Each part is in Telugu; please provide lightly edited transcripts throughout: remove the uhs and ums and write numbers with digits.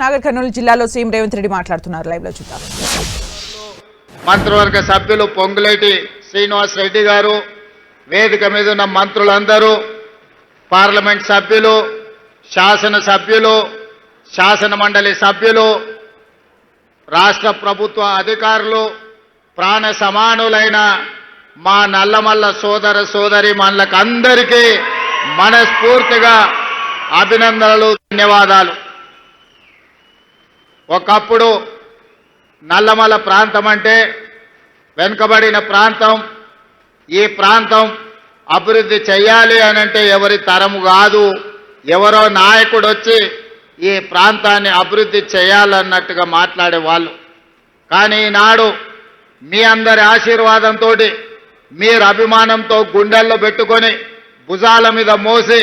నాగర్ కర్నూలు జిల్లాలో సీఎం రేవంత్ రెడ్డి మాట్లాడుతున్నారు. లైవ్ లో చూద్దాం. మంత్రివర్గ సభ్యులు పొంగులేటి శ్రీనివాస్ రెడ్డి గారు, వేదిక మీద ఉన్న మంత్రులందరూ, పార్లమెంట్ సభ్యులు, శాసన సభ్యులు, శాసన మండలి సభ్యులు, రాష్ట్ర ప్రభుత్వ అధికారులు, ప్రాణ సమానులైన మా నల్లమల్ల సోదర సోదరి మనలకందరికీ మనస్ఫూర్తిగా అభినందనలు, ధన్యవాదాలు. ఒకప్పుడు నల్లమల్ల ప్రాంతం అంటే వెనుకబడిన ప్రాంతం. ఈ ప్రాంతం అభివృద్ధి చేయాలి అనంటే ఎవరి తరము కాదు, ఎవరో నాయకుడు వచ్చి ఈ ప్రాంతాన్ని అభివృద్ధి చేయాలన్నట్టుగా మాట్లాడేవాళ్ళు. కానీ ఈనాడు మీ అందరి ఆశీర్వాదంతో, మీరు అభిమానంతో గుండెల్లో పెట్టుకొని భుజాల మీద మోసి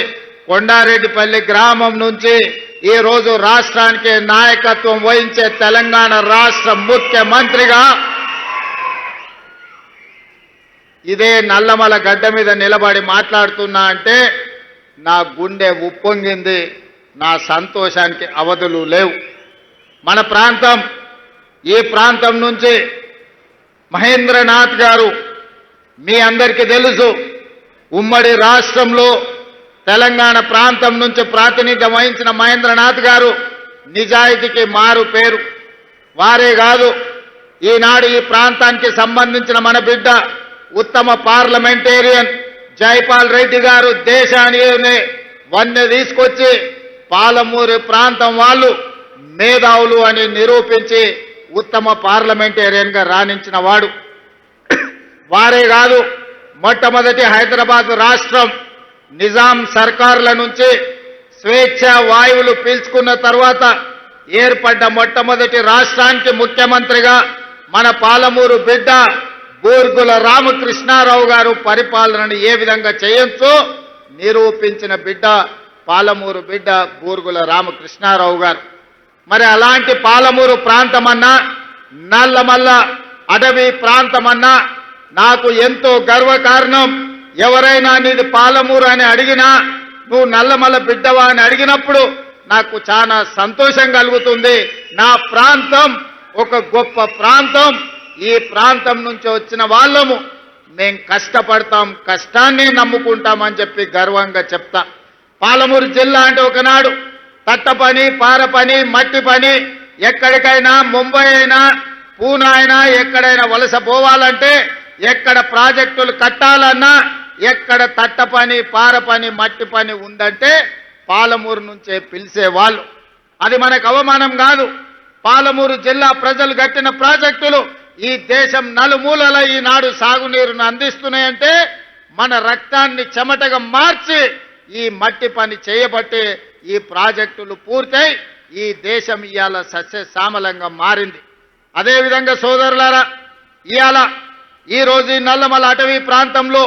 కొండారెడ్డిపల్లి గ్రామం నుంచి ఈరోజు రాష్ట్రానికి నాయకత్వం వహించే తెలంగాణ రాష్ట్ర ముఖ్యమంత్రిగా ఇదే నల్లమల గడ్డ మీద నిలబడి మాట్లాడుతున్నా అంటే నా గుండె ఉప్పొంగింది. నా సంతోషానికి అవధులు లేవు. మన ప్రాంతం, ఈ ప్రాంతం నుంచి మహేంద్రనాథ్ గారు మీ అందరికీ తెలుసు. ఉమ్మడి రాష్ట్రంలో తెలంగాణ ప్రాంతం నుంచి ప్రాతినిధ్యం వహించిన మహేంద్రనాథ్ గారు నిజాయితీకి మారు పేరు. వారే కాదు, ఈనాడు ఈ ప్రాంతానికి సంబంధించిన మన బిడ్డ ఉత్తమ పార్లమెంటేరియన్ జైపాల్ రెడ్డి గారు దేశాన్ని వన్నె తీసుకొచ్చి పాలమూరు ప్రాంతం వాళ్ళు మేధావులు అని నిరూపించి ఉత్తమ పార్లమెంటేరియన్గా రాణించిన వాడు. వారే కాదు, మొట్టమొదటి హైదరాబాద్ రాష్ట్రం నిజాం సర్కారుల నుంచి స్వేచ్ఛ వాయువులు పీల్చుకున్న తర్వాత ఏర్పడ్డ మొట్టమొదటి రాష్ట్రానికి ముఖ్యమంత్రిగా మన పాలమూరు బిడ్డ బూర్గుల రామకృష్ణారావు గారు పరిపాలనను ఏ విధంగా చేయొచ్చో నిరూపించిన బిడ్డ పాలమూరు బిడ్డ బూర్గుల రామకృష్ణారావు గారు. మరి అలాంటి పాలమూరు ప్రాంతమన్నా, నల్లమల్ల అటవీ ప్రాంతమన్నా నాకు ఎంతో గర్వకారణం. ఎవరైనా నీది పాలమూరు అని అడిగినా, నువ్వు నల్లమల్ల బిడ్డవా అని అడిగినప్పుడు నాకు చాలా సంతోషం కలుగుతుంది. నా ప్రాంతం ఒక గొప్ప ప్రాంతం. ఈ ప్రాంతం నుంచి వచ్చిన వాళ్ళము, మేం కష్టపడతాం, కష్టాన్ని నమ్ముకుంటామని చెప్పి గర్వంగా చెప్తా. పాలమూరు జిల్లా అంటే ఒకనాడు తట్ట పని, పార పని, మట్టి పని, ఎక్కడికైనా ముంబై అయినా పూనా అయినా ఎక్కడైనా వలస పోవాలంటే, ఎక్కడ ప్రాజెక్టులు కట్టాలన్నా, ఎక్కడ తట్ట పని, పార పని, మట్టి పని ఉందంటే పాలమూరు నుంచే పిలిచేవాళ్ళు. అది మనకు అవమానం కాదు. పాలమూరు జిల్లా ప్రజలు కట్టిన ప్రాజెక్టులు ఈ దేశం నలుమూలల ఈనాడు సాగునీరును అందిస్తున్నాయంటే మన రక్తాన్ని చెమటగా మార్చి ఈ మట్టి పని చేయబట్టి ఈ ప్రాజెక్టులు పూర్తయి ఈ దేశం ఇవాళ సస్యశ్యామలంగా మారింది. అదేవిధంగా సోదరులారా, ఇవాళ ఈరోజు ఈ నల్లమల అటవీ ప్రాంతంలో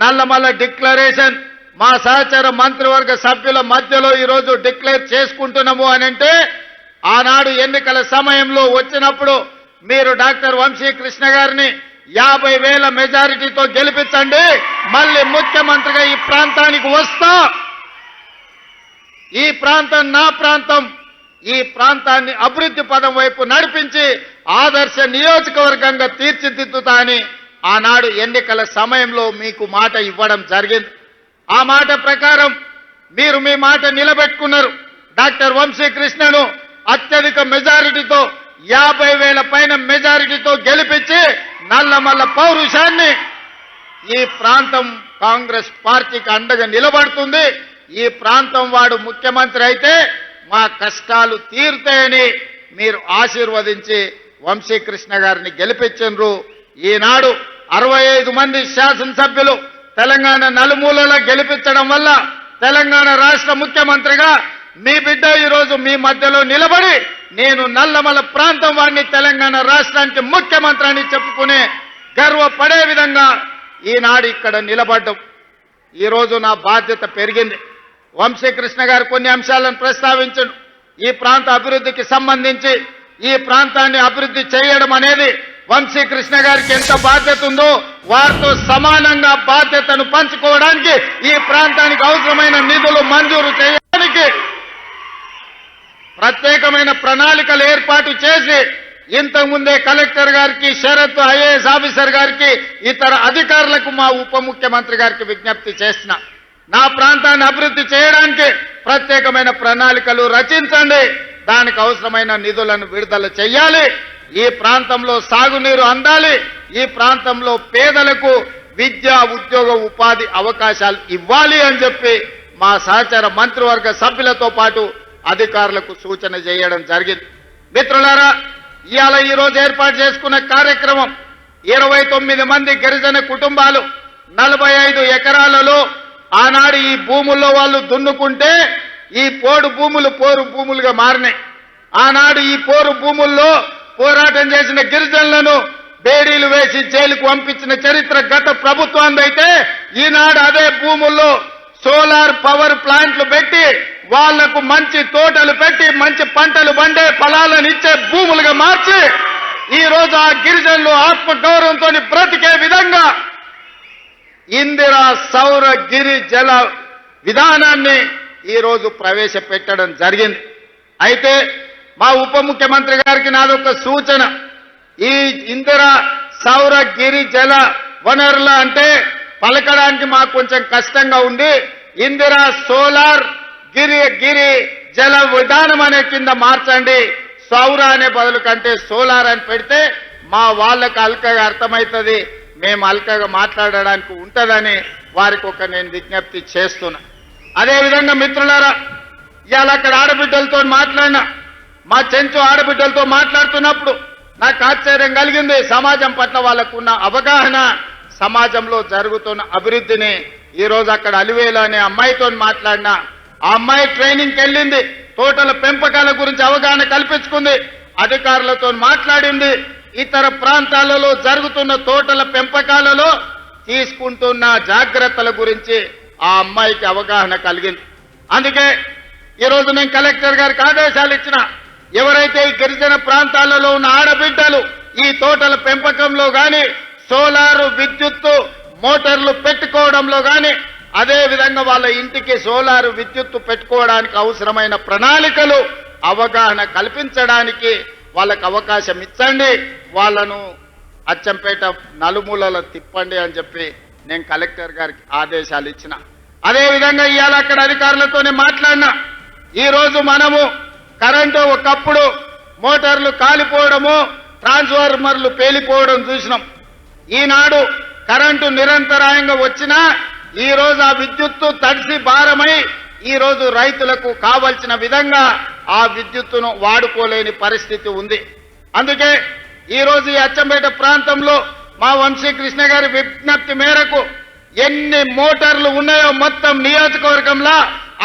నల్లమల డిక్లరేషన్ మా సహచర మంత్రివర్గ సభ్యుల మధ్యలో ఈరోజు డిక్లేర్ చేసుకుంటున్నాము అని అంటే, ఆనాడు ఎన్నికల సమయంలో వచ్చినప్పుడు మీరు డాక్టర్ వంశీకృష్ణ గారిని 50,000 మెజారిటీతో గెలిపించండి, మళ్ళీ ముఖ్యమంత్రిగా ఈ ప్రాంతానికి వస్తా, ఈ ప్రాంతం నా ప్రాంతం, ఈ ప్రాంతాన్ని అభివృద్ధి పదం వైపు నడిపించి ఆదర్శ నియోజకవర్గంగా తీర్చిదిద్దుతా అని ఆనాడు ఎన్నికల సమయంలో మీకు మాట ఇవ్వడం జరిగింది. ఆ మాట ప్రకారం మీరు మీ మాట నిలబెట్టుకున్నారు. డాక్టర్ వంశీకృష్ణను అత్యధిక మెజారిటీతో 50,000 పైన మెజారిటీతో గెలిపించి నల్లమల్ల పౌరుషాన్ని ఈ ప్రాంతం కాంగ్రెస్ పార్టీకి అండగా నిలబడుతుంది. ఈ ప్రాంతం వాడు ముఖ్యమంత్రి అయితే మా కష్టాలు తీరుతాయని మీరు ఆశీర్వదించి వంశీకృష్ణ గారిని గెలిపించరు. ఈనాడు 65 మంది శాసనసభ్యులు తెలంగాణ నలుమూలలో గెలిపించడం వల్ల తెలంగాణ రాష్ట్ర ముఖ్యమంత్రిగా మీ బిడ్డ ఈరోజు మీ మధ్యలో నిలబడి నేను నల్లమల ప్రాంతం వాడిని, తెలంగాణ రాష్ట్రానికి ముఖ్యమంత్రి అని చెప్పుకునే గర్వపడే విధంగా ఈనాడు ఇక్కడ నిలబడ్డం. ఈరోజు నా బాధ్యత పెరిగింది. వంశీకృష్ణ గారు కొన్ని అంశాలను ప్రస్తావించండి. ఈ ప్రాంత అభివృద్ధికి సంబంధించి ఈ ప్రాంతాన్ని అభివృద్ధి చేయడం అనేది వంశీకృష్ణ గారికి ఎంత బాధ్యత ఉందో వారితో సమానంగా బాధ్యతను పంచుకోవడానికి ఈ ప్రాంతానికి అవసరమైన నిధులు మంజూరు చేయడానికి ప్రత్యేకమైన ప్రణాళికలు ఏర్పాటు చేసి ఇంతకుముందే కలెక్టర్ గారికి, షరత్ ఐఏఎస్ ఆఫీసర్ గారికి, ఇతర అధికారులకు మా ఉప ముఖ్యమంత్రి గారికి విజ్ఞప్తి చేసిన నా ప్రాంతాన్ని అభివృద్ధి చేయడానికి ప్రత్యేకమైన ప్రణాళికలు రచించండి, దానికి అవసరమైన నిధులను విడుదల చేయాలి, ఈ ప్రాంతంలో సాగునీరు అందాలి, ఈ ప్రాంతంలో పేదలకు విద్య, ఉద్యోగ, ఉపాధి అవకాశాలు ఇవ్వాలి అని చెప్పి మా సహచర మంత్రివర్గ సభ్యులతో పాటు అధికారులకు సూచన చేయడం జరిగింది. మిత్రులారా, ఇవాళ ఈరోజు ఏర్పాటు చేసుకున్న కార్యక్రమం 29 మంది గిరిజన కుటుంబాలు 45 ఎకరాలలో ఆనాడు ఈ భూముల్లో వాళ్ళు దున్నుకుంటే ఈ పోడు భూములు పోరు భూములుగా మారినాయి. ఆనాడు ఈ పోరు భూముల్లో పోరాటం చేసిన గిరిజనులను బేడీలు వేసి జైలుకు పంపించిన చరిత్ర గత ప్రభుత్వానిదైతే ఈనాడు అదే భూముల్లో సోలార్ పవర్ ప్లాంట్లు పెట్టి వాళ్లకు మంచి తోటలు పెట్టి మంచి పంటలు పండే ఫలాలను ఇచ్చే భూములుగా మార్చి ఈ రోజు ఆ గిరిజనులు ఆత్మగౌరవంతో బ్రతికే విధంగా ఇందిరా సౌర గిరి జల విధానాన్ని ఈ రోజు ప్రవేశపెట్టడం జరిగింది. అయితే మా ఉప ముఖ్యమంత్రి గారికి నాదొక సూచన, ఈ ఇందిరా సౌర గిరి జల వనరుల అంటే పలకడానికి మాకు కొంచెం కష్టంగా ఉంది, ఇందిరా సోలార్ గిరి జల విధానం అనే కింద మార్చండి, సౌర అనే బదులు కంటే సోలార్ అని పెడితే మా వాళ్ళకి అల్కగా అర్థమవుతుంది, మేము అల్కగా మాట్లాడడానికి ఉంటుందని వారికి నేను విజ్ఞప్తి చేస్తున్నా. అదేవిధంగా మిత్రులారా, ఇవాళ అక్కడ ఆడబిడ్డలతో మాట్లాడినా, మా చెంచు ఆడబిడ్డలతో మాట్లాడుతున్నప్పుడు నాకు ఆశ్చర్యం కలిగింది. సమాజం పట్ల వాళ్ళకున్న అవగాహన, సమాజంలో జరుగుతున్న అభివృద్ధిని ఈరోజు అక్కడ అలివేలు అనే అమ్మాయితో మాట్లాడినా, ఆ అమ్మాయి ట్రైనింగ్కి వెళ్ళింది, తోటల పెంపకాల గురించి అవగాహన కల్పించుకుంది, అధికారులతో మాట్లాడింది, ఇతర ప్రాంతాలలో జరుగుతున్న తోటల పెంపకాలలో తీసుకుంటున్న జాగ్రత్తల గురించి ఆ అమ్మాయికి అవగాహన కలిగింది. అందుకే ఈరోజు నేను కలెక్టర్ గారికి ఆదేశాలు ఇచ్చిన, ఎవరైతే ఈ గిరిజన ప్రాంతాలలో ఉన్న ఆడబిడ్డలు ఈ తోటల పెంపకంలో కానీ సోలారు విద్యుత్తు మోటార్లు పెట్టుకోవడంలో కానీ అదే విధంగా వాళ్ళ ఇంటికి సోలారు విద్యుత్తు పెట్టుకోవడానికి అవసరమైన ప్రణాళికలు అవగాహన కల్పించడానికి వాళ్ళకు అవకాశం ఇచ్చండి, వాళ్ళను అచ్చంపేట నలుమూలల తిప్పండి అని చెప్పి నేను కలెక్టర్ గారికి ఆదేశాలు ఇచ్చిన. అదేవిధంగా ఇవాళ అక్కడ అధికారులతోనే మాట్లాడినా, ఈరోజు మనము కరెంటు ఒకప్పుడు మోటార్లు కాలిపోవడము, ట్రాన్స్ఫార్మర్లు పేలిపోవడం చూసినాం. ఈనాడు కరెంటు నిరంతరాయంగా వచ్చినా ఈరోజు ఆ విద్యుత్తు తడిసి భారమై ఈరోజు రైతులకు కావలసిన విధంగా ఆ విద్యుత్తును వాడుకోలేని పరిస్థితి ఉంది. అందుకే ఈరోజు ఈ అచ్చంపేట ప్రాంతంలో మా వంశీకృష్ణ గారి విజ్ఞప్తి మేరకు ఎన్ని మోటార్లు ఉన్నాయో మొత్తం నియోజకవర్గంలో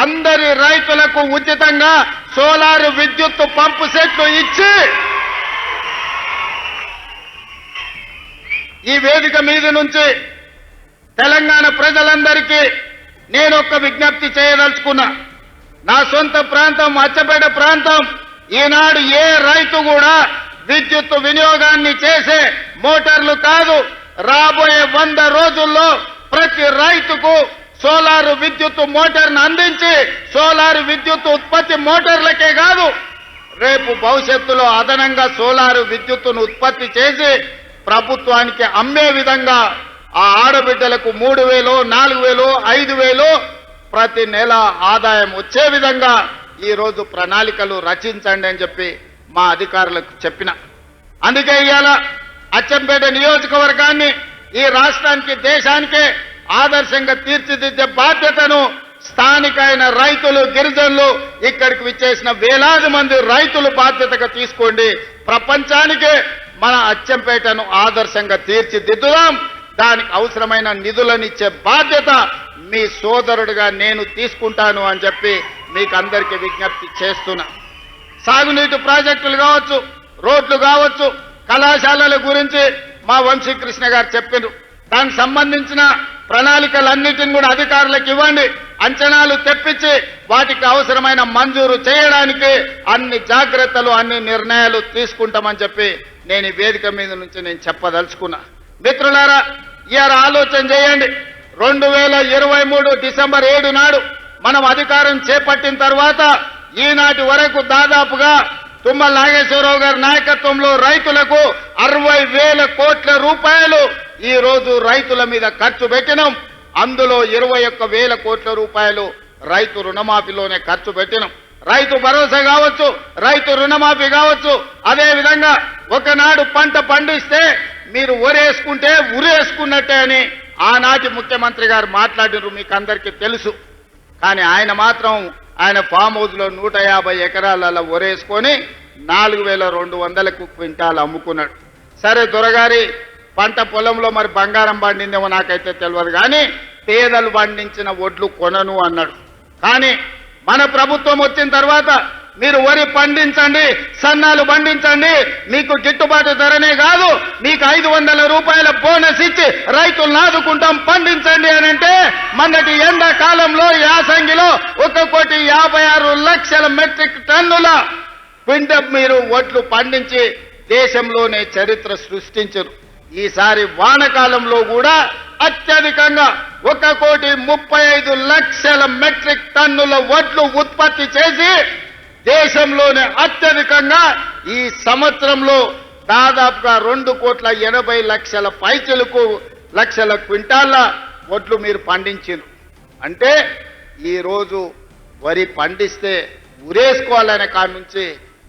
అందరి రైతులకు ఉచితంగా సోలార్ విద్యుత్తు పంపు సెట్లు ఇచ్చి ఈ వేదిక మీద నుంచి తెలంగాణ ప్రజలందరికీ నేను ఒక విజ్ఞప్తి చేయదలుచుకున్నా. నా సొంత ప్రాంతం అచ్చంపేట ప్రాంతం, ఈనాడు ఏ రైతు కూడా విద్యుత్ వినియోగాన్ని చేసే మోటార్లు కాదు, రాబోయే 100 రోజుల్లో ప్రతి రైతుకు సోలారు విద్యుత్ మోటార్ను అందించి సోలారు విద్యుత్ ఉత్పత్తి మోటార్లకే కాదు, రేపు భవిష్యత్తులో అదనంగా సోలారు విద్యుత్తును ఉత్పత్తి చేసి ప్రభుత్వానికి అమ్మే విధంగా ఆ ఆడబిడ్డలకు 3,000, 4,000, 5,000 ప్రతి నెల ఆదాయం వచ్చే విధంగా ఈరోజు ప్రణాళికలు రచించండి అని చెప్పి మా అధికారులకు చెప్పిన. అందుకే ఇవాళ అచ్చంపేట నియోజకవర్గాన్ని ఈ రాష్ట్రానికి, దేశానికే ఆదర్శంగా తీర్చిదిద్దే బాధ్యతను స్థానికైన రైతులు, గిరిజనులు, ఇక్కడికి విచ్చేసిన వేలాది మంది రైతులు బాధ్యతగా తీసుకోండి. ప్రపంచానికే మన అచ్చంపేటను ఆదర్శంగా తీర్చిదిద్దుదాం. దానికి అవసరమైన నిధులను ఇచ్చే బాధ్యత మీ సోదరుడిగా నేను తీసుకుంటాను అని చెప్పి మీకు అందరికీ విజ్ఞప్తి చేస్తున్నా. సాగునీటి ప్రాజెక్టులు కావచ్చు, రోడ్లు కావచ్చు, కళాశాలల గురించి మా వంశీకృష్ణ గారు చెప్పారు. దానికి సంబంధించిన ప్రణాళికలన్నిటిని కూడా అధికారులకు ఇవ్వండి, అంచనాలు తెప్పించి వాటికి అవసరమైన మంజూరు చేయడానికి అన్ని జాగ్రత్తలు, అన్ని నిర్ణయాలు తీసుకుంటామని చెప్పి నేను ఈ వేదిక మీద నుంచి నేను చెప్పదలుచుకున్నా. మిత్రులారా, ఇవాళ ఆలోచన చేయండి. 2023 డిసెంబర్ 7 నాడు మనం అధికారం చేపట్టిన తర్వాత ఈనాటి వరకు దాదాపుగా తుమ్మల నాగేశ్వరరావు గారి నాయకత్వంలో రైతులకు 60,000 కోట్ల రూపాయలు ఈ రోజు రైతుల మీద ఖర్చు పెట్టినాం. అందులో 21,000 కోట్ల రూపాయలు రైతు రుణమాఫీలోనే ఖర్చు పెట్టినాం. రైతు భరోసా కావచ్చు, రైతు రుణమాఫీ కావచ్చు. అదే విధంగా ఒకనాడు పంట పండిస్తే మీరు ఒరేసుకుంటే ఉరేసుకున్నట్టే అని ఆనాటి ముఖ్యమంత్రి గారు మాట్లాడినారు, మీకు అందరికీ తెలుసు. కానీ ఆయన మాత్రం ఆయన ఫామ్ హౌస్ లో 150 ఎకరాలలో ఒరేసుకొని 4,200 క్వింటాలు అమ్ముకున్నాడు. సరే దొరగారి పంట పొలంలో మరి బంగారం పండిందేమో నాకైతే తెలియదు, కానీ పేదలు పండించిన ఒడ్లు కొనను అన్నాడు. కానీ మన ప్రభుత్వం వచ్చిన తర్వాత మీరు వరి పండించండి, సన్నాలు పండించండి, మీకు గిట్టుబాటు ధరనే కాదు మీకు 500 రూపాయల బోనస్ ఇచ్చి రైతులను ఆదుకుంటాం, పండించండి అని అంటే మొన్నటి ఎండాకాలంలో యాసంగిలో 1,56,00,000 మెట్రిక్ టన్నుల క్వింటల్ మీరు ఒడ్లు పండించి దేశంలోనే చరిత్ర సృష్టించరు. ఈసారి వానకాలంలో కూడా అత్యధికంగా 1,35,00,000 మెట్రిక్ టన్నుల వడ్లు ఉత్పత్తి చేసి దేశంలోనే అత్యధికంగా ఈ సంవత్సరంలో దాదాపుగా 2,80,00,000 పైచలకు లక్షల క్వింటాల వడ్లు మీరు పండించారు. అంటే ఈరోజు వరి పండిస్తే ఉరేసుకోవాలనే కాడి నుంచి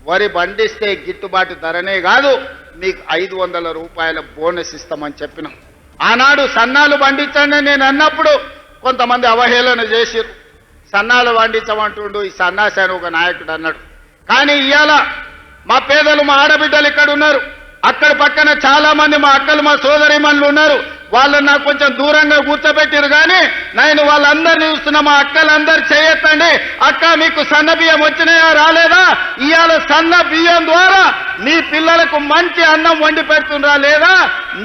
వరి పండిస్తే గిట్టుబాటు ధరనే కాదు మీకు 500 రూపాయల బోనస్ ఇస్తామని చెప్పినాం. ఆనాడు సన్నాలు పండించండి నేను అన్నప్పుడు కొంతమంది అవహేళన చేసిరు. సన్నాలు పండించమంటుండు ఈ సన్నాసి అని ఒక నాయకుడు అన్నాడు. కానీ ఇవాళ మా పేదలు మా ఆడబిడ్డలు ఇక్కడ ఉన్నారు, అక్కడ పక్కన చాలా మంది మా అక్కలు మా సోదరిమణులు ఉన్నారు. వాళ్ళని నాకు కొంచెం దూరంగా కూర్చోబెట్టారు. కానీ నేను వాళ్ళందరినీ చూస్తున్నా, మా అక్కలందరూ చేయొద్దండి, అక్క మీకు సన్న బియ్యం వచ్చినాయా రాలేదా, ఇవాళ సన్న బియ్యం ద్వారా మీ పిల్లలకు మంచి అన్నం వండి పెడుతుండ్రా లేదా,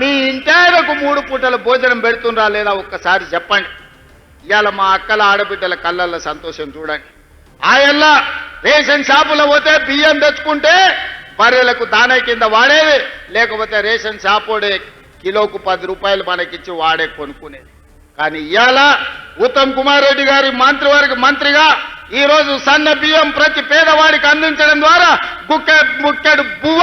మీ ఇంటాయనకు 3 పూటల భోజనం పెడుతుండ్రా లేదా ఒక్కసారి చెప్పండి. ఇవాళ మా అక్కల ఆడబిడ్డల కళ్ళల్లో సంతోషం చూడండి. ఆయల్ల రేషన్ షాపులో పోతే బియ్యం తెచ్చుకుంటే బర్రెలకు దానా కింద వాడేది, లేకపోతే రేషన్ షాపోడే కిలోకు 10 రూపాయలు మనకిచ్చి వాడే కొనుక్కునేది. కానీ ఇవాళ ఉత్తమ్ కుమార్ రెడ్డి గారి మంత్రిగా ఈ రోజు సన్న బియ్యం ప్రతి పేదవాడికి అందించడం ద్వారా బుక్కెడు బువ్వ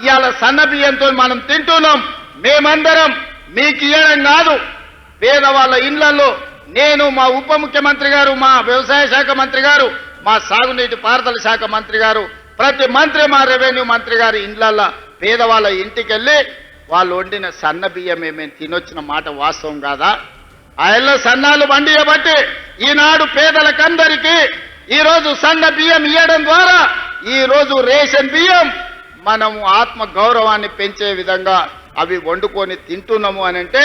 ఇవాళ సన్న బియ్యంతో మనం తింటున్నాం. మేమందరం మీకు ఇవ్వడం కాదు, పేదవాళ్ళ ఇళ్లలో నేను, మా ఉప ముఖ్యమంత్రి గారు, మా వ్యవసాయ శాఖ మంత్రి గారు, మా సాగునీటి పారుదల శాఖ మంత్రి గారు, ప్రతి మంత్రి, మా రెవెన్యూ మంత్రి గారి ఇండ్లల్లో పేదవాళ్ళ ఇంటికి వెళ్ళి వాళ్ళు వండిన సన్న బియ్యమే మేము తినొచ్చిన మాట వాస్తవం కాదా? ఆయల్లో సన్నాలు బండియబట్టి ఈనాడు పేదలకందరికీ ఈరోజు సన్న బియ్యం ఇవ్వడం ద్వారా ఈరోజు రేషన్ బియ్యం మనము ఆత్మ గౌరవాన్ని పెంచే విధంగా అవి వండుకొని తింటున్నాము అని అంటే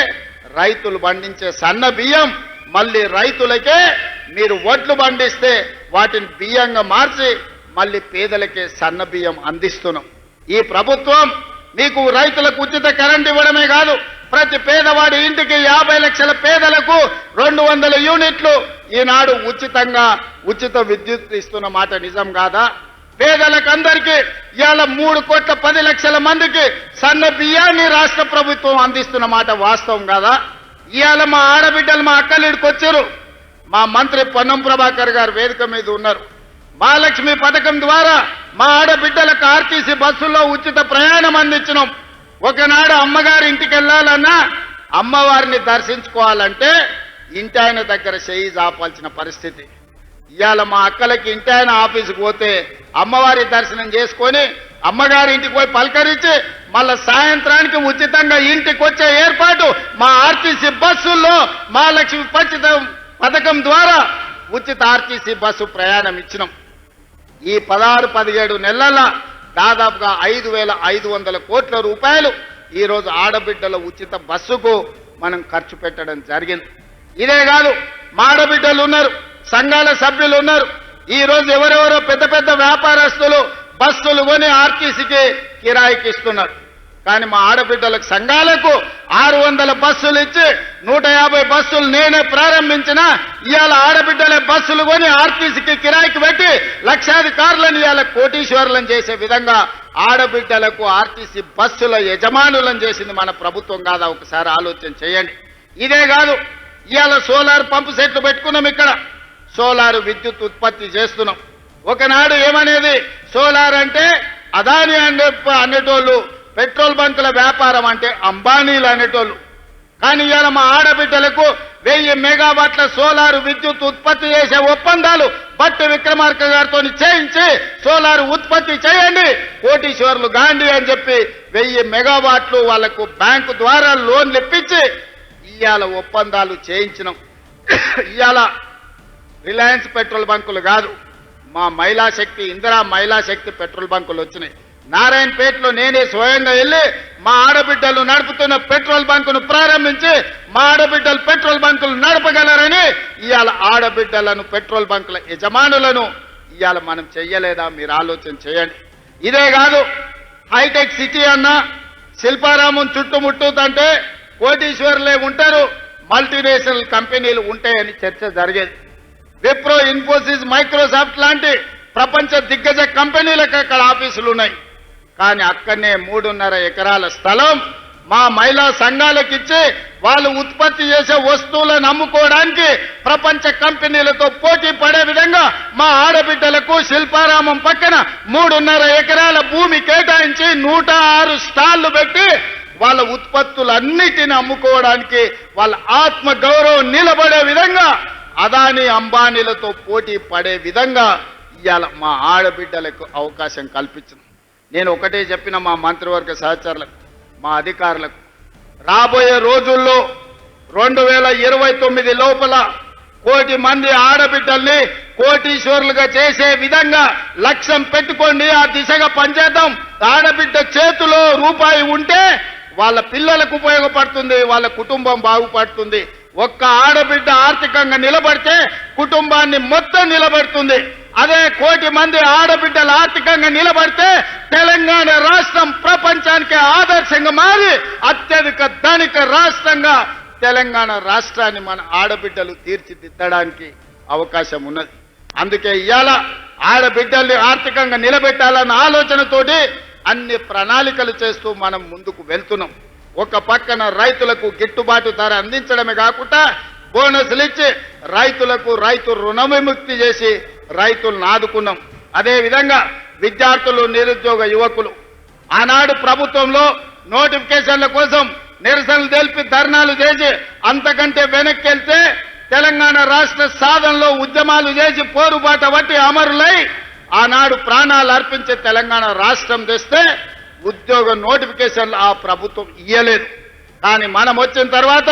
రైతులు పండించే సన్న బియ్యం మళ్ళీ రైతులకే మీరు వడ్లు పండిస్తే వాటిని బియ్యంగా మార్చి మళ్ళీ పేదలకే సన్న బియ్యం అందిస్తున్నాం. ఈ ప్రభుత్వం మీకు రైతులకు ఉచిత కరెంట్ ఇవ్వడమే కాదు, ప్రతి పేదవాడి ఇంటికి 50 లక్షల పేదలకు 200 యూనిట్లు ఈనాడు ఉచిత విద్యుత్ ఇస్తున్న మాట నిజం కాదా? పేదలకందరికీ ఇవాళ 3,10,00,000 మందికి సన్న బియ్యాన్ని రాష్ట్ర ప్రభుత్వం అందిస్తున్న మాట వాస్తవం కాదా? ఇవాళ మా ఆడబిడ్డలు మా అక్కలిడికి వచ్చారు. మా మంత్రి పొన్నం ప్రభాకర్ గారు వేదిక మీద ఉన్నారు. మహాలక్ష్మి పథకం ద్వారా మా ఆడబిడ్డలకు ఆర్టీసీ బస్సుల్లో ఉచిత ప్రయాణం అందించినాం. ఒకనాడు అమ్మగారి ఇంటికి వెళ్ళాలన్నా అమ్మవారిని దర్శించుకోవాలంటే ఇంటి ఆయన దగ్గర చేయి జాపాల్సిన పరిస్థితి. ఇవాళ మా అక్కలకి ఇంటి ఆయన ఆఫీసుకు పోతే అమ్మవారి దర్శనం చేసుకొని అమ్మగారి ఇంటికి పోయి పలకరించి మళ్ళా సాయంత్రానికి ఉచితంగా ఇంటికి వచ్చే ఏర్పాటు మా ఆర్టీసీ బస్సుల్లో మహాలక్ష్మి పథకం ద్వారా ఉచిత ఆర్టీసీ బస్సు ప్రయాణం ఇచ్చినాం. ఈ 16-17 నెలల దాదాపుగా 5,500 కోట్ల రూపాయలు ఈరోజు ఆడబిడ్డల ఉచిత బస్సుకు మనం ఖర్చు పెట్టడం జరిగింది. ఇదే కాదు, మా ఆడబిడ్డలు ఉన్నారు, సంఘాల సభ్యులు ఉన్నారు. ఈరోజు ఎవరెవరో పెద్ద పెద్ద వ్యాపారస్తులు బస్సులు కొని ఆర్టీసీకి కిరాయికి ఇస్తున్నారు. కానీ మా ఆడబిడ్డలకు సంఘాలకు 600 బస్సులు ఇచ్చి 150 బస్సులు నేనే ప్రారంభించిన ఇవాళ ఆడబిడ్డలే బస్సులు కొని ఆర్టీసీకి కిరాయికి పెట్టి లక్షాధికారులను ఇవాళ కోటీశ్వరులను చేసే విధంగా ఆడబిడ్డలకు ఆర్టీసీ బస్సుల యజమానులను చేసింది మన ప్రభుత్వం కాదా? ఒకసారి ఆలోచన చేయండి. ఇదే కాదు, ఇవాళ సోలార్ పంపు సెట్లు పెట్టుకున్నాం, ఇక్కడ సోలార్ విద్యుత్ ఉత్పత్తి చేస్తున్నాం. ఒకనాడు ఏమనేది సోలార్ అంటే అదాని అనేటోళ్ళు, పెట్రోల్ బంకుల వ్యాపారం అంటే అంబానీలు అనేటోళ్ళు. కానీ ఇవాళ మా ఆడబిడ్డలకు 1000 మెగావాట్ల సోలారు విద్యుత్ ఉత్పత్తి చేసే ఒప్పందాలు భట్టి విక్రమార్క గారితో చేయించి సోలారు ఉత్పత్తి చేయండి, కోటీశ్వర్లు గాంధీ అని చెప్పి 1000 మెగావాట్లు వాళ్లకు బ్యాంకు ద్వారా లోన్లు ఇప్పించి ఇవాళ ఒప్పందాలు చేయించినాం. ఇవాళ రిలయన్స్ పెట్రోల్ బంకులు కాదు, మా మహిళా శక్తి, ఇందిరా మహిళా శక్తి పెట్రోల్ బంకులు వచ్చినాయి. నారాయణపేటలో నేనే స్వయంగా వెళ్ళి మా ఆడబిడ్డలు నడుపుతున్న పెట్రోల్ బంకును ప్రారంభించి మా ఆడబిడ్డలు పెట్రోల్ బంకులు నడపగలరని ఇవాళ ఆడబిడ్డలను పెట్రోల్ బంకుల యజమానులను ఇవాళ మనం చెయ్యలేదా? మీరు ఆలోచన చేయండి. ఇదే కాదు, హైటెక్ సిటీ అన్న శిల్పారామం చుట్టుముట్టుతంటే కోటీశ్వరులే ఉంటారు, మల్టీనేషనల్ కంపెనీలు ఉంటాయని చర్చ జరిగేది. విప్రో, ఇన్ఫోసిస్, మైక్రోసాఫ్ట్ లాంటి ప్రపంచ దిగ్గజ కంపెనీలకు అక్కడ ఆఫీసులు ఉన్నాయి. కానీ అక్కడనే 3.5 ఎకరాల స్థలం మా మహిళా సంఘాలకు ఇచ్చి వాళ్ళు ఉత్పత్తి చేసే వస్తువులను అమ్ముకోవడానికి ప్రపంచ కంపెనీలతో పోటీ పడే విధంగా మా ఆడబిడ్డలకు శిల్పారామం పక్కన 3.5 ఎకరాల భూమి కేటాయించి 106 స్టాళ్లు పెట్టి వాళ్ళ ఉత్పత్తులన్నిటిని అమ్ముకోవడానికి వాళ్ళ ఆత్మ గౌరవం నిలబడే విధంగా అదాని అంబానీలతో పోటీ పడే విధంగా ఇవాళ మా ఆడబిడ్డలకు అవకాశం కల్పించింది. నేను ఒకటే చెప్పిన మా మంత్రివర్గ సహచరులకు, మా అధికారులకు, రాబోయే రోజుల్లో 2029 లోపల 1 కోటి మంది ఆడబిడ్డల్ని కోటీశ్వరులుగా చేసే విధంగా లక్ష్యం పెట్టుకోండి. ఆ దిశగా పనిచేద్దాం. ఆడబిడ్డ చేతిలో రూపాయి ఉంటే వాళ్ళ పిల్లలకు ఉపయోగపడుతుంది, వాళ్ళ కుటుంబం బాగుపడుతుంది. ఒక్క ఆడబిడ్డ ఆర్థికంగా నిలబడితే కుటుంబాన్ని మొత్తం నిలబెడుతుంది. అదే 1 కోటి మంది ఆడబిడ్డలు ఆర్థికంగా నిలబడితే తెలంగాణ రాష్ట్రం ప్రపంచానికి ఆదర్శంగా మారి అత్యధిక ధనిక రాష్ట్రంగా తెలంగాణ రాష్ట్రాన్ని మన ఆడబిడ్డలు తీర్చిదిద్దడానికి అవకాశం ఉన్నది. అందుకే ఇవాళ ఆడబిడ్డల్ని ఆర్థికంగా నిలబెట్టాలన్న ఆలోచనతోటి అన్ని ప్రణాళికలు చేస్తూ మనం ముందుకు వెళ్తున్నాం. ఒక పక్కన రైతులకు గిట్టుబాటు ధర అందించడమే కాకుండా బోనస్లు ఇచ్చి రైతులకు రైతు రుణ విముక్తి చేసి రైతులను ఆదుకున్నాం. అదేవిధంగా విద్యార్థులు, నిరుద్యోగ యువకులు ఆనాడు ప్రభుత్వంలో నోటిఫికేషన్ల కోసం నిరసనలు తెలిపి ధర్నాలు చేసి అంతకంటే వెనక్కి వెళ్తే తెలంగాణ రాష్ట్ర సాధనలో ఉద్యమాలు చేసి పోరుబాట బట్టి అమరులై ఆనాడు ప్రాణాలు అర్పించే తెలంగాణ రాష్ట్రం తెస్తే ఉద్యోగ నోటిఫికేషన్లు ఆ ప్రభుత్వం ఇయ్యలేదు. కానీ మనం వచ్చిన తర్వాత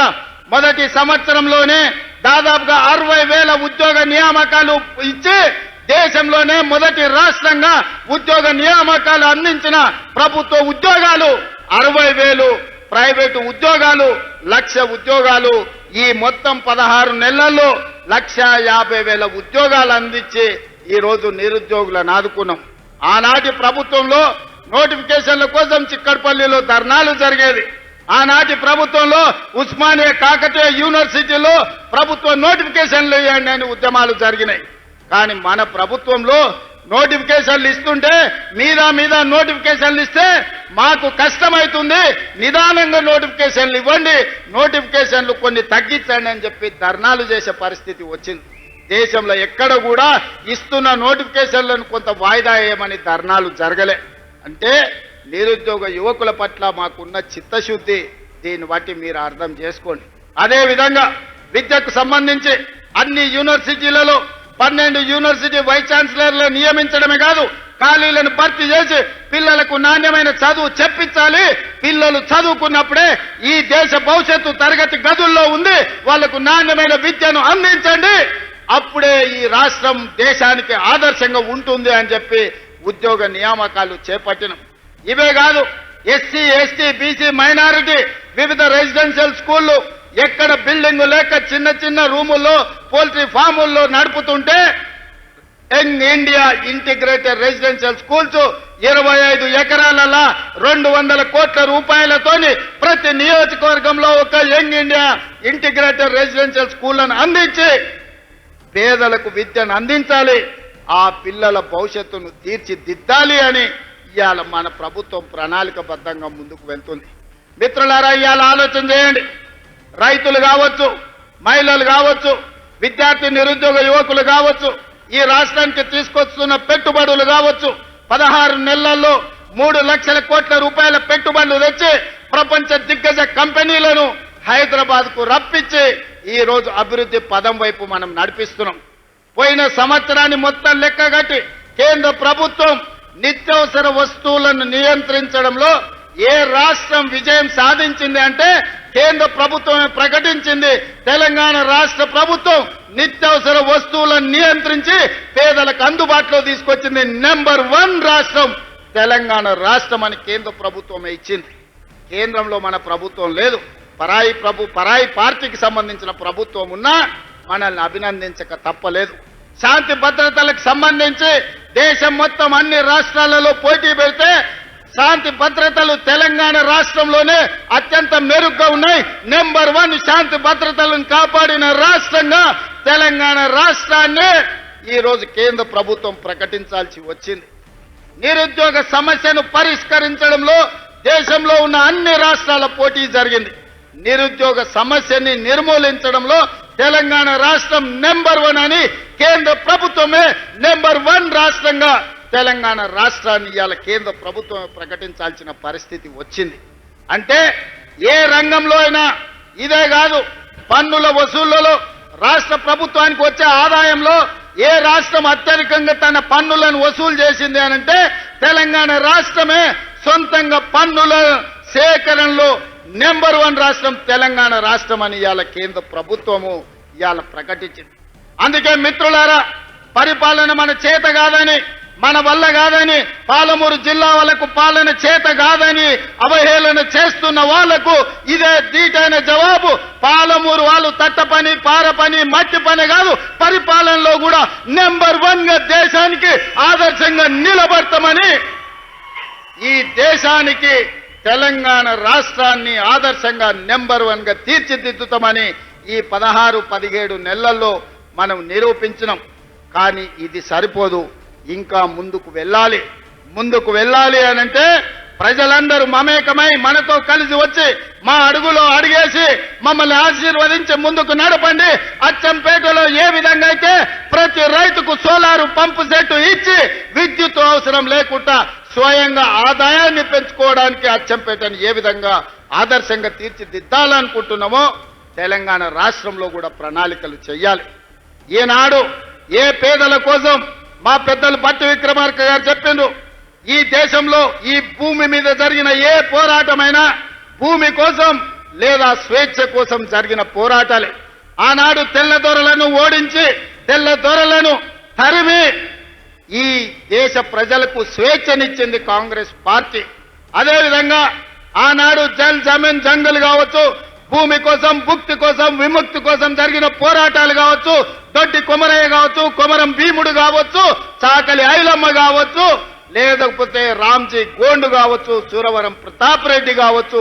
మొదటి సంవత్సరంలోనే దాదాపుగా 60,000 ఉద్యోగ నియామకాలు ఇచ్చి దేశంలోనే మొదటి రాష్ట్రంగా ఉద్యోగ నియామకాలు అందించిన ప్రభుత్వ ఉద్యోగాలు 60,000, ప్రైవేటు ఉద్యోగాలు 1,00,000 ఉద్యోగాలు. ఈ మొత్తం 16 నెలల్లో 1,50,000 ఉద్యోగాలు అందించి ఈ రోజు నిరుద్యోగులను ఆదుకున్నాం. ఆనాటి ప్రభుత్వంలో నోటిఫికేషన్ల కోసం చిక్కడపల్లిలో ధర్నాలు జరిగేది. ఆనాటి ప్రభుత్వంలో ఉస్మానియా, కాకతీయ యూనివర్సిటీలో ప్రభుత్వ నోటిఫికేషన్లు ఇవ్వండి అని ఉద్యమాలు జరిగినాయి. కానీ మన ప్రభుత్వంలో నోటిఫికేషన్లు ఇస్తుంటే మీద నోటిఫికేషన్లు ఇస్తే మాకు కష్టమవుతుంది, నిదానంగా నోటిఫికేషన్లు ఇవ్వండి, నోటిఫికేషన్లు కొన్ని తగ్గించండి అని చెప్పి ధర్నాలు చేసే పరిస్థితి వచ్చింది. దేశంలో ఎక్కడ కూడా ఇస్తున్న నోటిఫికేషన్లను కొంత వాయిదా వేయమని ధర్నాలు జరగలే. అంటే నిరుద్యోగ యువకుల పట్ల మాకున్న చిత్తశుద్ధి, దీన్ని బట్టి మీరు అర్థం చేసుకోండి. అదేవిధంగా విద్యకు సంబంధించి అన్ని యూనివర్సిటీలలో 12 యూనివర్సిటీ వైస్ ఛాన్సలర్లను నియమించడమే కాదు, ఖాళీలను భర్తీ చేసి పిల్లలకు నాణ్యమైన చదువు చెప్పించాలి. పిల్లలు చదువుకున్నప్పుడే ఈ దేశ భవిష్యత్తు తరగతి గదుల్లో ఉంది, వాళ్లకు నాణ్యమైన విద్యను అందించండి. అప్పుడే ఈ రాష్ట్రం దేశానికి ఆదర్శంగా ఉంటుంది అని చెప్పి ఉద్యోగ నియామకాలు చేపట్టినాం. ఇవే కాదు, ఎస్సీ, ఎస్టీ, బీసీ, మైనారిటీ వివిధ రెసిడెన్షియల్ స్కూళ్లు ఎక్కడ బిల్డింగ్ లేక చిన్న రూముల్లో, పోల్ట్రీ ఫాముల్లో నడుపుతుంటే young India integrated residential schools 25 ఎకరాలలో 200 కోట్ల రూపాయలతోని ప్రతి నియోజకవర్గంలో ఒక యంగ్ ఇండియా ఇంటిగ్రేటెడ్ రెసిడెన్షియల్ స్కూళ్లను అందించి పేదలకు విద్యను అందించాలి, ఆ పిల్లల భవిష్యత్తును తీర్చిదిద్దాలి అని ఇవాళ మన ప్రభుత్వం ప్రణాళికబద్ధంగా ముందుకు వెళ్తుంది. మిత్రులారా, ఇవాళ ఆలోచన చేయండి. రైతులు కావచ్చు, మహిళలు కావచ్చు, విద్యార్థి నిరుద్యోగ యువకులు కావచ్చు, ఈ రాష్ట్రానికి తీసుకొస్తున్న పెట్టుబడులు కావచ్చు, 16 నెలల్లో 3 లక్షల కోట్ల రూపాయల పెట్టుబడులు తెచ్చి ప్రపంచ దిగ్గజ కంపెనీలను హైదరాబాద్కు రప్పించి ఈ రోజు అభివృద్ధి పదం వైపు మనం నడిపిస్తున్నాం. పోయిన సంవత్సరాన్ని మొత్తం లెక్కగట్టి కేంద్ర ప్రభుత్వం నిత్యావసర వస్తువులను నియంత్రించడంలో ఏ రాష్ట్రం విజయం సాధించింది అంటే కేంద్ర ప్రభుత్వమే ప్రకటించింది. తెలంగాణ రాష్ట్ర ప్రభుత్వం నిత్యావసర వస్తువులను నియంత్రించి పేదలకు అందుబాటులో తీసుకొచ్చింది. నెంబర్ 1 రాష్ట్రం తెలంగాణ రాష్ట్రం అని కేంద్ర ప్రభుత్వమే ఇచ్చింది. కేంద్రంలో మన ప్రభుత్వం లేదు, పరాయి పార్టీకి సంబంధించిన ప్రభుత్వం ఉన్నా మనల్ని అభినందించక తప్పలేదు. శాంతి భద్రతలకు సంబంధించి దేశం మొత్తం అన్ని రాష్ట్రాలలో పోటీ పెడితే శాంతి భద్రతలు తెలంగాణ రాష్ట్రంలోనే అత్యంత మెరుగ్గా ఉన్నాయి. నెంబర్ 1 శాంతి భద్రతలను కాపాడిన రాష్ట్రంగా తెలంగాణ రాష్ట్రాన్ని ఈ రోజు కేంద్ర ప్రభుత్వం ప్రకటించాల్సి వచ్చింది. నిరుద్యోగ సమస్యను పరిష్కరించడంలో దేశంలో ఉన్న అన్ని రాష్ట్రాల పోటీ జరిగింది. నిరుద్యోగ సమస్యని నిర్మూలించడంలో తెలంగాణ రాష్ట్రం నెంబర్ 1 అని కేంద్ర ప్రభుత్వమే నెంబర్ 1 రాష్ట్రంగా తెలంగాణ రాష్ట్రాన్ని ఇవాళ కేంద్ర ప్రభుత్వం ప్రకటించాల్సిన పరిస్థితి వచ్చింది. అంటే ఏ రంగంలో అయినా ఇదే కాదు, పన్నుల వసూళ్లలో రాష్ట్ర ప్రభుత్వానికి వచ్చే ఆదాయంలో ఏ రాష్ట్రం అత్యధికంగా తన పన్నులను వసూలు చేసింది అనంటే తెలంగాణ రాష్ట్రమే. సొంతంగా పన్నుల సేకరణలో నెంబర్ 1 రాష్ట్రం తెలంగాణ రాష్ట్రం అని ఇవాళ కేంద్ర ప్రభుత్వము ఇవాళ ప్రకటించింది. అందుకే మిత్రులారా, పరిపాలన మన చేత కాదని, మన వల్ల కాదని, పాలమూరు జిల్లా వాళ్ళకు పాలన చేత కాదని అవహేళన చేస్తున్న వాళ్లకు ఇదే దీటైన జవాబు. పాలమూరు వాళ్ళు తట్ట పని, పార పని, మట్టి పని కాదు, పరిపాలనలో కూడా నెంబర్ 1గా దేశానికి ఆదర్శంగా నిలబడతామని, ఈ దేశానికి తెలంగాణ రాష్ట్రాన్ని ఆదర్శంగా నెంబర్ 1గా తీర్చిదిద్దుతామని ఈ 16-17 నెలల్లో మనం నిరూపించినాం. కానీ ఇది సరిపోదు, ఇంకా ముందుకు వెళ్ళాలి అనంటే ప్రజలందరూ మమేకమై మనతో కలిసి వచ్చి మా అడుగులో అడిగేసి మమ్మల్ని ఆశీర్వదించి ముందుకు నడపండి. అచ్చంపేటలో ఏ విధంగా అయితే ప్రతి రైతుకు సోలారు పంపు సెట్ ఇచ్చి విద్యుత్ అవసరం లేకుండా స్వయంగా ఆదాయాన్ని పెంచుకోవడానికి అచ్చంపేటను ఏ విధంగా ఆదర్శంగా తీర్చిదిద్దాలనుకుంటున్నామో తెలంగాణ రాష్ట్రంలో కూడా ప్రణాళికలు చేయాలి. ఈనాడు ఏ పేదల కోసం మా పెద్దలు భట్టి విక్రమార్క గారు చెప్పిండ్రు, ఈ దేశంలో ఈ భూమి మీద జరిగిన ఏ పోరాటమైనా భూమి కోసం లేదా స్వేచ్ఛ కోసం జరిగిన పోరాటాలే. ఆనాడు తెల్లదొరలను ఓడించి తెల్లదొరలను తరిమి ఈ దేశ ప్రజలకు స్వేచ్ఛనిచ్చింది కాంగ్రెస్ పార్టీ. అదేవిధంగా ఆనాడు జల్ జమీన్ జంగల్ కావచ్చు, భూమి కోసం, భుక్తి కోసం, విముక్తి కోసం జరిగిన పోరాటాలు కావచ్చు, దొడ్డి కొమరయ్య కావచ్చు, కొమరం భీముడు కావచ్చు, చాకలి ఐలమ్మ కావచ్చు, లేకపోతే రామ్జీ గోండు కావచ్చు, సూరవరం ప్రతాప్ రెడ్డి కావచ్చు,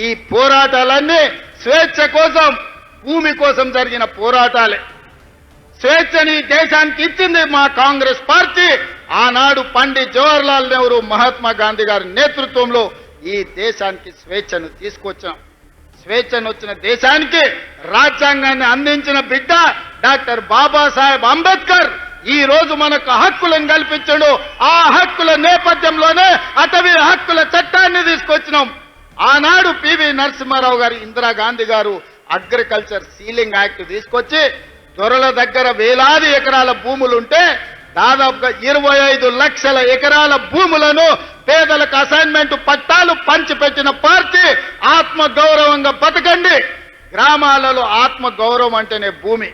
ఈ పోరాటాలన్నీ స్వేచ్ఛ కోసం, భూమి కోసం జరిగిన పోరాటాలే. స్వేచ్ఛని దేశానికి ఇచ్చింది మా కాంగ్రెస్ పార్టీ. ఆనాడు పండిత్ జవహర్లాల్ నెహ్రూ, మహాత్మా గాంధీ గారి నేతృత్వంలో ఈ దేశానికి స్వేచ్ఛను తీసుకొచ్చాం. స్వేచ్ఛను వచ్చిన దేశానికి రాజ్యాంగాన్ని అందించిన బిడ్డ డాక్టర్ బాబాసాహెబ్ అంబేద్కర్ ఈ రోజు మనకు హక్కులను కల్పించాడు. ఆ హక్కుల నేపథ్యంలోనే అటవీ హక్కుల చట్టాన్ని తీసుకొచ్చినాం. ఆనాడు పివి నరసింహారావు గారు, ఇందిరాగాంధీ గారు అగ్రికల్చర్ సీలింగ్ యాక్ట్ తీసుకొచ్చి దొరల దగ్గర వేలాది ఎకరాల భూములుంటే దాదాపుగా 25 లక్షల ఎకరాల భూములను పేదలకు అసైన్మెంట్ పట్టాలు పంచిపెట్టిన పార్టీ. ఆత్మ గౌరవంగా బతకండి. గ్రామాలలో ఆత్మ గౌరవం అంటేనే భూమి.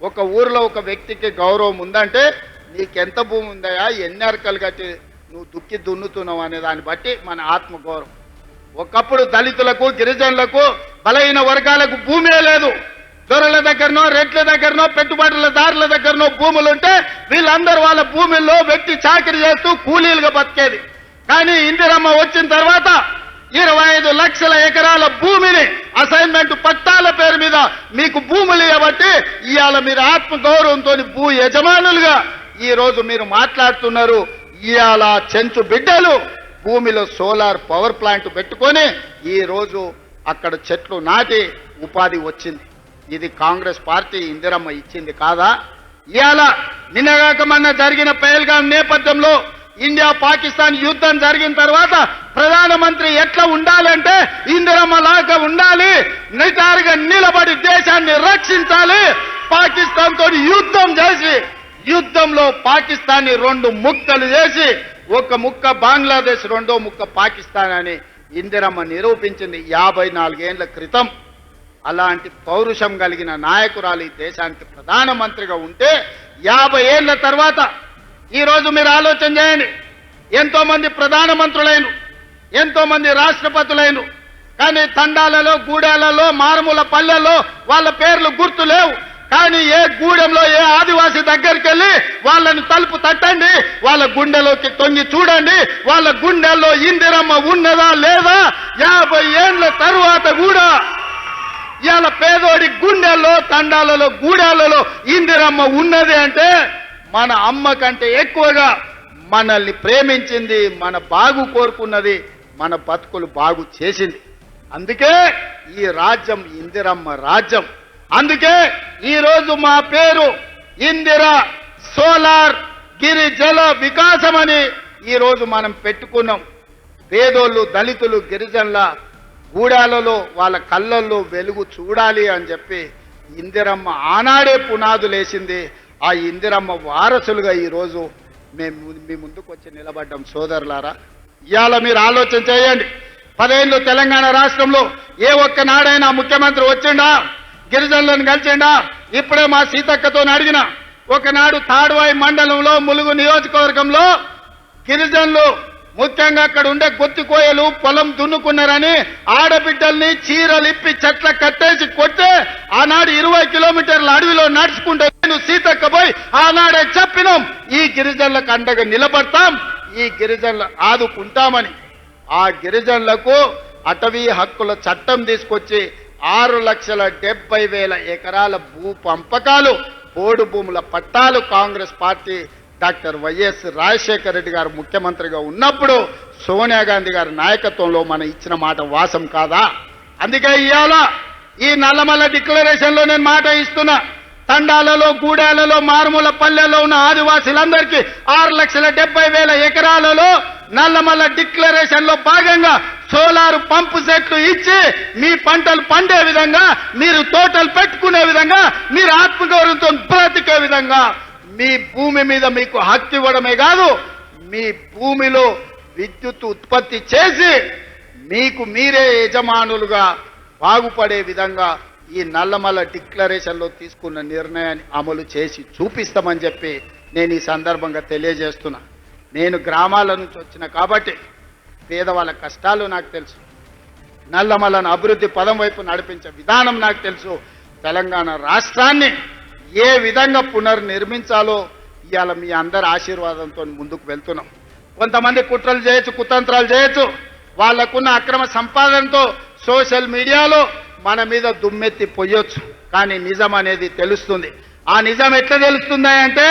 ఒక ఊర్లో ఒక వ్యక్తికి గౌరవం ఉందంటే నీకెంత భూమి ఉందయా, ఎన్ని అరకలు కట్టి నువ్వు దుక్కి దున్నుతున్నావు అనే దాన్ని బట్టి మన ఆత్మ గౌరవం. ఒకప్పుడు దళితులకు, గిరిజనులకు, బలహీన వర్గాలకు భూమే లేదు. దొరల దగ్గరనో, రెడ్ల దగ్గరనో, పెట్టుబడులదారుల దగ్గరనో భూములుంటే వీళ్ళందరూ వాళ్ళ భూముల్లో వ్యక్తి చాకరీ చేస్తూ కూలీలుగా బతికేది. కానీ ఇందిరమ్మ వచ్చిన తర్వాత 25 లక్షల ఎకరాల భూమిని అసైన్మెంట్ పట్టాల పేరు మీద మీకు భూములు ఇవ్వబట్టి ఇవాళ మీరు ఆత్మ గౌరవంతో భూ యజమానులుగా ఈ రోజు మీరు మాట్లాడుతున్నారు. ఇవాళ చెంచు బిడ్డలు భూమిలో సోలార్ పవర్ ప్లాంట్ పెట్టుకొని ఈ రోజు అక్కడ చెట్లు నాటి ఉపాధి వచ్చింది. ఇది కాంగ్రెస్ పార్టీ ఇందిరమ్మ ఇచ్చింది కాదా? ఇవాళ నిన్నగాక మొన్న జరిగిన పహల్గాం నేపథ్యంలో ఇండియా పాకిస్తాన్ యుద్ధం జరిగిన తర్వాత ప్రధానమంత్రి ఎట్లా ఉండాలంటే ఇందిరమ్మ లాగా ఉండాలి, నిటారుగా నిలబడి దేశాన్ని రక్షించాలి, పాకిస్తాన్ తోటి యుద్ధం చేసి యుద్ధంలో పాకిస్తాన్ 2 ముక్కలు చేసి ఒక ముక్క బంగ్లాదేశ్, రెండో ముక్క పాకిస్తాన్ అని ఇందిరమ్మ నిరూపించింది 54 ఏళ్ల క్రితం. అలాంటి పౌరుషం కలిగిన నాయకురాలు ఈ దేశానికి ప్రధానమంత్రిగా ఉంటే 50 ఏళ్ల తర్వాత ఈరోజు మీరు ఆలోచన చేయండి, ఎంతో మంది ప్రధానమంత్రులైన, ఎంతో మంది రాష్ట్రపతులైన, కానీ తండాలలో, గూడాలలో, మారుమూల పల్లెల్లో వాళ్ళ పేర్లు గుర్తు లేవు. కానీ ఏ గూడెంలో ఏ ఆదివాసి దగ్గరికి వెళ్ళి వాళ్ళని తలుపు తట్టండి, వాళ్ళ గుండెలోకి తొంగి చూడండి, వాళ్ళ గుండెల్లో ఇందిరమ్మ ఉన్నదా లేదా 50 ఏళ్ల తరువాత కూడా ఇవాళ పేదోడి గుండెల్లో, తండాలలో, గూడాలలో ఇందిరమ్మ ఉన్నది అంటే మన అమ్మ కంటే ఎక్కువగా మనల్ని ప్రేమించింది, మన బాగు కోరుకున్నది, మన బతుకులు బాగు చేసింది. అందుకే ఈ రాజ్యం ఇందిరమ్మ రాజ్యం. అందుకే ఈరోజు మా పేరు ఇందిరా సోలార్ గిరిజల వికాసం అని ఈరోజు మనం పెట్టుకున్నాం. పేదోళ్ళు, దళితులు, గిరిజనుల గూడాలలో వాళ్ళ కళ్ళల్లో వెలుగు చూడాలి అని చెప్పి ఇందిరమ్మ ఆనాడే పునాదులేసింది. ఆ ఇందిరమ్మ వారసులుగా ఈరోజు మేము మీ ముందుకు వచ్చి నిలబడ్డాం. సోదరులారా, ఇవాళ మీరు ఆలోచన చేయండి, 10 ఏళ్ళు తెలంగాణ రాష్ట్రంలో ఏ ఒక్క నాడైనా ముఖ్యమంత్రి వచ్చిండా, గిరిజనులను కలిసిండా? ఇప్పుడే మా సీతక్కతో అడిగిన, ఒకనాడు తాడ్వాయి మండలంలో ములుగు నియోజకవర్గంలో గిరిజనులు ముఖ్యంగా అక్కడ ఉండే గొత్తికోయలు పొలం దున్నుకున్నారని ఆడబిడ్డల్ని చీరలు ఇప్పి చెట్ల కట్టేసి కొట్టే ఆనాడు 20 కిలోమీటర్ల అడవిలో నడుచుకుంటే నేను సీతక్క పోయి ఆనాడే చెప్పినాం, ఈ గిరిజనులకు అండగా నిలబడతాం, ఈ గిరిజనులు ఆదుకుంటామని. ఆ గిరిజనులకు అటవీ హక్కుల చట్టం తీసుకొచ్చి 6,70,000 ఎకరాల భూ పంపకాలు, పోడు భూముల పట్టాలు Congress party doctor YS Rajasekhara Reddy గారు ముఖ్యమంత్రిగా ఉన్నప్పుడు సోనియా గాంధీ గారి నాయకత్వంలో మనం ఇచ్చిన మాట వాసం కాదా? అందుకే ఇవాళ ఈ నల్లమల్ల డిక్లరేషన్లో నేను మాట ఇస్తున్నా, తండాలలో, గూడాలలో, మారుమూల పల్లెల్లో ఉన్న ఆదివాసీలందరికీ 6,70,000 ఎకరాలలో నల్లమల్ల డిక్లరేషన్ లో భాగంగా సోలార్ పంపు సెట్లు ఇచ్చి మీ పంటలు పండే విధంగా, మీరు తోటలు పెట్టుకునే విధంగా, మీరు ఆత్మగౌరవంతో బ్రతికే విధంగా మీ భూమి మీద మీకు హక్కు ఇవ్వడమే కాదు, మీ భూమిలో విద్యుత్ ఉత్పత్తి చేసి మీకు మీరే యజమానులుగా బాగుపడే విధంగా ఈ నల్లమల్ల డిక్లరేషన్లో తీసుకున్న నిర్ణయాన్ని అమలు చేసి చూపిస్తామని చెప్పి నేను ఈ సందర్భంగా తెలియజేస్తున్నా. నేను గ్రామాల నుంచి వచ్చిన కాబట్టి పేదవాళ్ళ కష్టాలు నాకు తెలుసు, నల్లమల్లను అభివృద్ధి పదం వైపు నడిపించే విధానం నాకు తెలుసు, తెలంగాణ రాష్ట్రాన్ని ఏ విధంగా పునర్నిర్మించాలో ఇవాళ మీ అందరి ఆశీర్వాదంతో ముందుకు వెళ్తున్నాం. కొంతమంది కుట్రలు చేయొచ్చు, కుతంత్రాలు చేయొచ్చు, వాళ్ళకున్న అక్రమ సంపాదనతో సోషల్ మీడియాలో మన మీద దుమ్మెత్తి పొయ్యొచ్చు, కానీ నిజం అనేది తెలుస్తుంది. ఆ నిజం ఎట్లా తెలుస్తుంది అంటే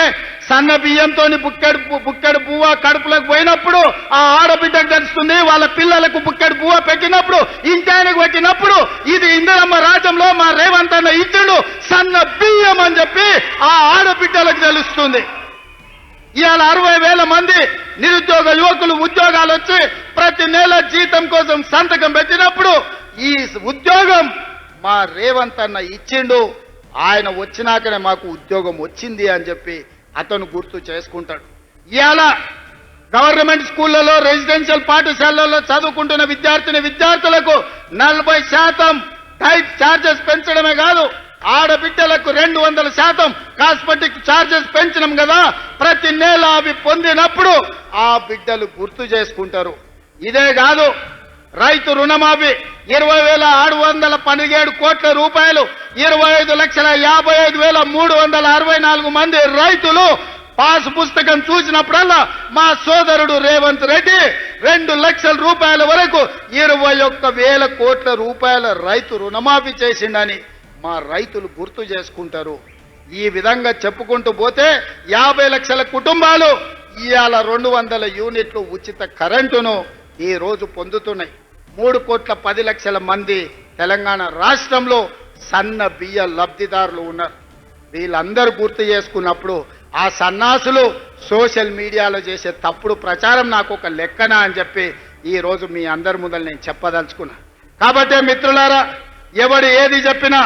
సన్న బియ్యంతో బుక్కెడు పువ్వ కడుపులకు పోయినప్పుడు ఆ ఆడబిడ్డకు తెలుస్తుంది, వాళ్ళ పిల్లలకు బుక్కెడు పువ్వ పెట్టినప్పుడు, ఇంటాయనకు పెట్టినప్పుడు ఇది ఇందిరమ్మ రాజ్యంలో మా రేవంత్ అన్న ఇచ్చుడు సన్న బియ్యం అని చెప్పి ఆ ఆడబిడ్డలకు తెలుస్తుంది. ఇవాళ 60,000 మంది నిరుద్యోగ యువకులు ఉద్యోగాలు వచ్చి ప్రతి నెల జీతం కోసం సంతకం పెట్టినప్పుడు ఈ ఉద్యోగం మా రేవంత్ అన్న ఇచ్చిండు, ఆయన వచ్చినాకనే మాకు ఉద్యోగం వచ్చింది అని చెప్పి అతను గుర్తు చేసుకుంటాడు. ఇవాళ గవర్నమెంట్ స్కూళ్లలో, రెసిడెన్షియల్ పాఠశాలల్లో చదువుకుంటున్న విద్యార్థులకు 40% డైట్ ఛార్జెస్ పెంచడమే కాదు, ఆడబిడ్డలకు 200% కాస్మెటిక్ ఛార్జెస్ పెంచడం కదా. ప్రతి నెల అవి పొందినప్పుడు ఆ బిడ్డలు గుర్తు చేసుకుంటారు. ఇదే కాదు, రైతు రుణమాఫీ 20,617 కోట్ల రూపాయలు, 25,55,364 మంది రైతులు పాస్ పుస్తకం చూసినప్పుడల్లా మా సోదరుడు రేవంత్ రెడ్డి 2 లక్షల రూపాయల వరకు 21,000 కోట్ల రూపాయల రైతు రుణమాఫీ చేసిండని మా రైతులు గుర్తు చేసుకుంటారు. ఈ విధంగా చెప్పుకుంటూ పోతే 50 లక్షల కుటుంబాలు ఇవాళ 200 యూనిట్లు ఉచిత కరెంటును ఈ రోజు పొందుతున్నాయి. 3,10,00,000 మంది తెలంగాణ రాష్ట్రంలో సన్న బియ్య లబ్ధిదారులు ఉన్నారు. వీళ్ళందరూ గుర్తు చేసుకున్నప్పుడు ఆ సన్నాసులు సోషల్ మీడియాలో చేసే తప్పుడు ప్రచారం నాకు ఒక లెక్కన అని చెప్పి ఈరోజు మీ అందరి ముందర నేను చెప్పదలుచుకున్నా. కాబట్టి మిత్రులారా, ఎవడు ఏది చెప్పినా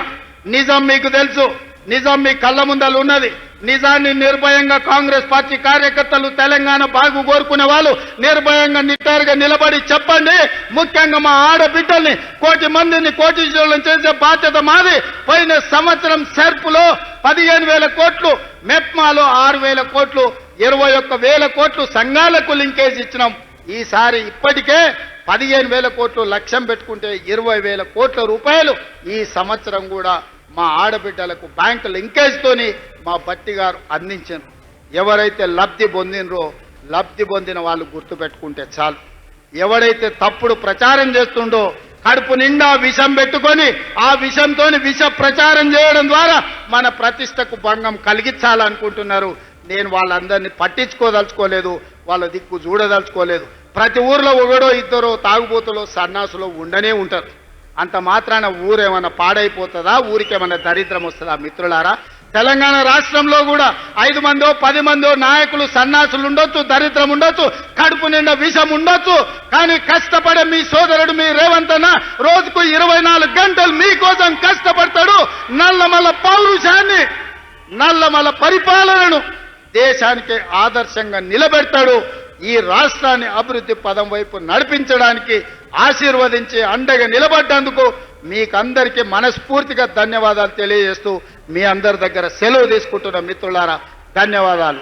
నిజం మీకు తెలుసు, నిజం మీ కళ్ళ ముందలు ఉన్నది. నిజాన్ని నిర్భయంగా కాంగ్రెస్ పార్టీ కార్యకర్తలు, తెలంగాణ బాగు కోరుకునే వాళ్ళు నిర్భయంగా నిట్టారుగా నిలబడి చెప్పండి. ముఖ్యంగా మా ఆడబిడ్డల్ని, కోటి మందిని కోటీశ్వరులను చేసే బాధ్యత మాది. పోయిన సంవత్సరం సెర్పులో 15,000 కోట్లు, మెప్మాలో 6,000 కోట్లు, 21,000 కోట్లు సంఘాలకు లింకేజ్ ఇచ్చినాం. ఈసారి ఇప్పటికే 15,000 కోట్లు లక్ష్యం పెట్టుకుంటే 20,000 కోట్ల రూపాయలు ఈ సంవత్సరం కూడా మా ఆడబిడ్డలకు బ్యాంకు లింకేజ్తోని మా బట్టి గారు అందించారు. ఎవరైతే లబ్ధి పొందినరో లబ్ధి పొందిన వాళ్ళు గుర్తుపెట్టుకుంటే చాలు. ఎవడైతే తప్పుడు ప్రచారం చేస్తుండో కడుపు నిండా విషం పెట్టుకొని ఆ విషంతో విష ప్రచారం చేయడం ద్వారా మన ప్రతిష్టకు భంగం కలిగించాలనుకుంటున్నారు. నేను వాళ్ళందరినీ పట్టించుకోదలుచుకోలేదు, వాళ్ళ దిక్కు చూడదలుచుకోలేదు. ప్రతి ఊర్లో ఒకడో ఇద్దరో తాగుబోతులో సన్నాసులో ఉండనే ఉంటారు. అంత మాత్రాన ఊరేమన్నా పాడైపోతుందా, ఊరికేమన్నా దరిద్రం వస్తుందా? మిత్రులారా, తెలంగాణ రాష్ట్రంలో కూడా 5 మందో 10 మందో నాయకులు సన్నాసులు ఉండొచ్చు, దరిద్రం ఉండొచ్చు, కడుపు నిండా విషం ఉండొచ్చు. కానీ కష్టపడే మీ సోదరుడు మీ రేవంత్ అన్న రోజుకు 24 గంటలు మీకోసం కష్టపడతాడు. నల్లమల పౌరుషాన్ని, నల్లమల పరిపాలనను దేశానికి ఆదర్శంగా నిలబెడతాడు. ఈ రాష్ట్రాన్ని అభివృద్ధి పదం వైపు నడిపించడానికి ఆశీర్వదించి అండగా నిలబడ్డందుకు మీకందరికీ మనస్ఫూర్తిగా ధన్యవాదాలు తెలియజేస్తూ మీ అందరి దగ్గర సెలవు తీసుకుంటున్న మిత్రులారా, ధన్యవాదాలు.